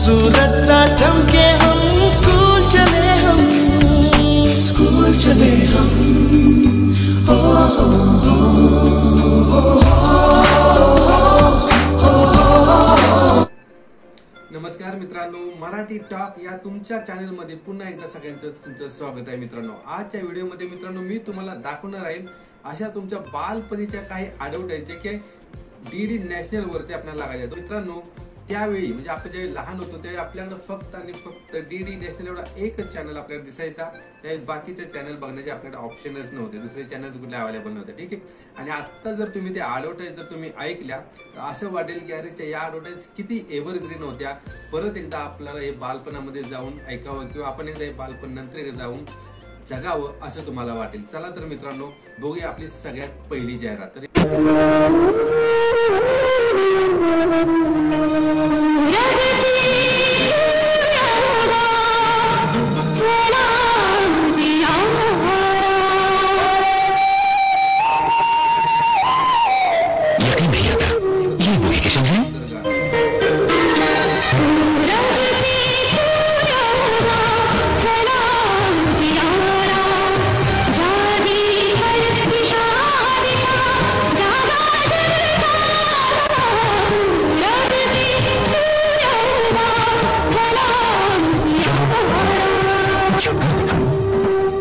सूरज सा चमके हम, स्कूल चले हम, स्कूल चले हम। नमस्कार मित्रांनो, मराठी टॉक या तुमच्या चॅनल मध्ये पुन्हा एकदा सगळ्यांचं तुमचं स्वागत आहे मित्रांनो। आजच्या व्हिडिओमध्ये मित्रांनो मी तुम्हाला दाखवणार आहे अशा तुमच्या बालपणीच्या काही ॲडव्हर्टाइज जे की डीडी नॅशनल वरती आपल्याला लागायच्या। मित्रांनो त्यावेळी म्हणजे आपण जेव्हा लहान होतो त्यावेळी आपल्याकडे फक्त आणि फक्त डीडी नॅशनल एवढा एकच चॅनल आपल्याला दिसायचा। त्यावेळी बाकीचे चॅनल बघण्याचे आपल्याकडे ऑप्शनच नव्हते, दुसरे चॅनल कुठले अवेलेबल नव्हते, ठीक आहे। आणि आता जर तुम्ही ते ॲडव्हर्टाइज जर तुम्ही ऐकल्या तर असं वाटेल की अरे या ॲडव्हर्टाइज किती एव्हरग्रीन होत्या, परत एकदा आपल्याला हे बालपणामध्ये जाऊन ऐकावं किंवा आपण एकदा हे बालपण नंतर जाऊन जगावं असं तुम्हाला वाटेल। चला तर मित्रांनो बघूया आपली सगळ्यात पहिली जाहिरात।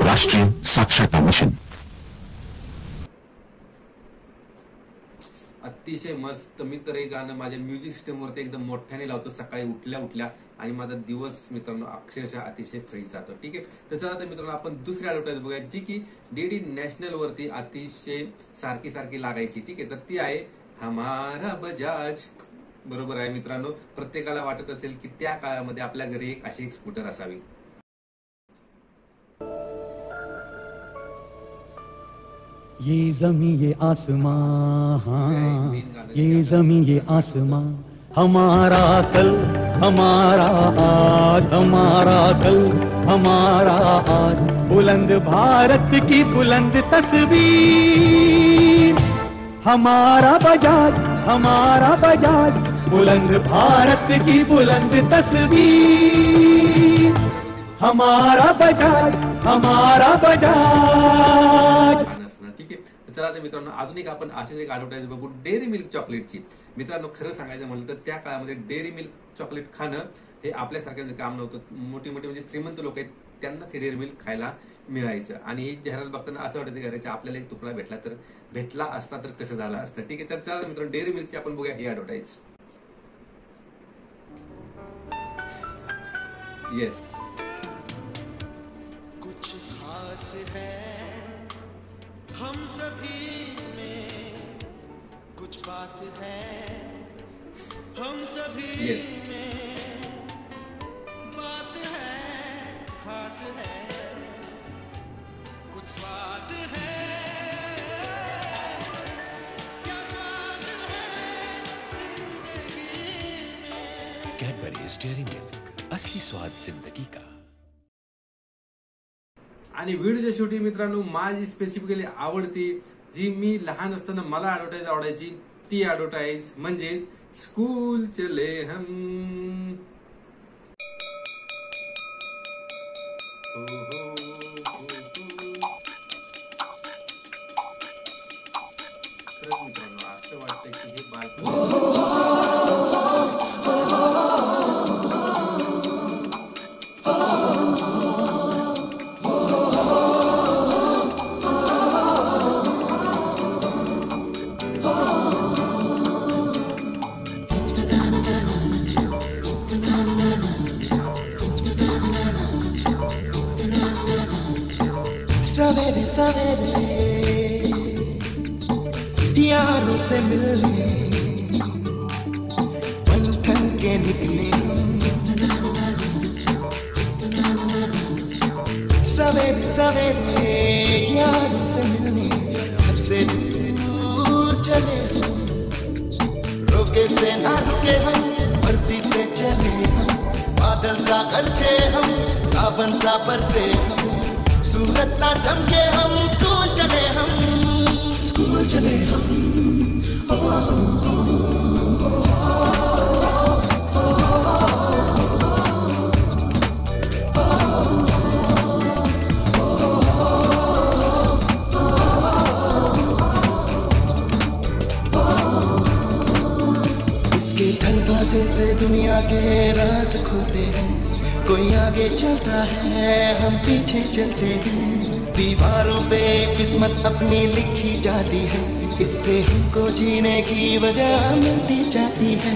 राष्ट्रीय साक्षरता मिशन। अतिशय मस्त। मी तर हे गाणं माझ्या म्युझिक सिस्टम वरती एकदम मोठ्याने लावतो सकाळी उठल्या उठल्या आणि माझा दिवस मित्रांनो अक्षरशः अतिशय फ्रेश जातो, ठीक आहे। तर चला तर मित्रांनो आपण दुसरी ॲडव्हर्टाइज बघूया जी की डीडी नॅशनल वरती अतिशय सारखी सारखी लागायची, ठीक आहे। तर ती आहे हमारा बजाज। बरोबर आहे मित्रांनो, प्रत्येकाला वाटत असेल की त्या काळामध्ये आपल्या घरी एक अशी एक स्कूटर असावी। ये जमी ये आसमां, हाँ ये जमी ये आसमां, हमारा कल हमारा आज, हमारा कल हमारा आज, बुलंद भारत की बुलंद तस्वीर, हमारा बजाज हमारा बजाज, बुलंद भारत की बुलंद तस्वीर, हमारा बजाज हमारा बजाज। चला तर मित्रांनो अजून एक आपण असेच एक ॲडव्हर्टाइज बघू डेअरी मिल्क चॉकलेटची। मित्रांनो खरं सांगायचं म्हणलं तर त्या काळामध्ये डेअरी मिल्क चॉकलेट खाणं हे आपल्यासारख्याचं काम नव्हतं। मोठी मोठी म्हणजे श्रीमंत लोक आहेत त्यांनाच हे डेअरी मिल्क खायला मिळायचं आणि ही जाहिरात बघताना असं वाटायचं घराच्या आपल्याला एक तुकडा भेटला असता तर कसं झालं असतं, ठीक आहे। तर चला मित्रांनो डेअरी मिल्कची आपण बघूया ही ॲडव्हर्टाइज। येस कुछ खास है हम सभी में, कुछ बात है हम सभी में, बात है खास है, कुछ स्वाद है, क्या स्वाद है जिंदगी में। कैडबरीज डेअरी मिल्क, असली स्वाद जिंदगी का। आणि व्हिडिओच्या शेवटी मित्रांनो माझी स्पेसिफिकली आवडती जी मी लहान असताना मला ॲडव्हर्टाइज आवडायची ती ॲडव्हर्टाइज म्हणजेच स्कूल चले हम। खरंच मित्रांनो असं वाटतं की हे बालपण सवेरे सवेरे यारों से मिलने बन ठन के निकले, सवेरे सवेरे यारों से मिलने घर से दूर चले हम, रोके से ना रुके हम, बरसी से चले हम, बादल सा गरजे हम, सावन सा बरसे हम, सूरज सा चमके हम, स्कूल चले हम, स्कूल चले हम। के दरवाजे से दुनिया के राज खोलते हैं, कोई आगे चलता है हम पीछे चलते हैं। दीवारों पे किस्मत अपनी लिखी जाती है, इससे हमको जीने की वजह मिलती जाती है।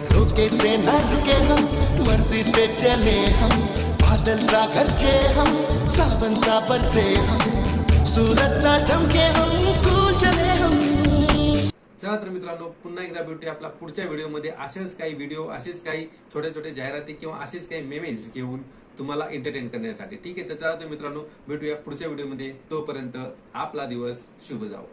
रुके से न रुके हम, मर्जी से चले हम, बादल सा गरजे हम, सावन सा बरसे हम, सूरज सा चमके हम, स्कूल चले हम। चला तर मित्रांनो, पुन्हा एकदा भेटूया आपला पुढच्या व्हिडिओमध्ये। असेच काही व्हिडिओ, असेच काही छोटे छोटे जाहिराती किंवा असेच काही मेमेज घेऊन तुम्हाला एंटरटेन करण्यासाठी। ठीक आहे, तर चला तर मित्रांनो, भेटूया पुढच्या व्हिडिओमध्ये। तोपर्यंत आपला दिवस शुभ जावो।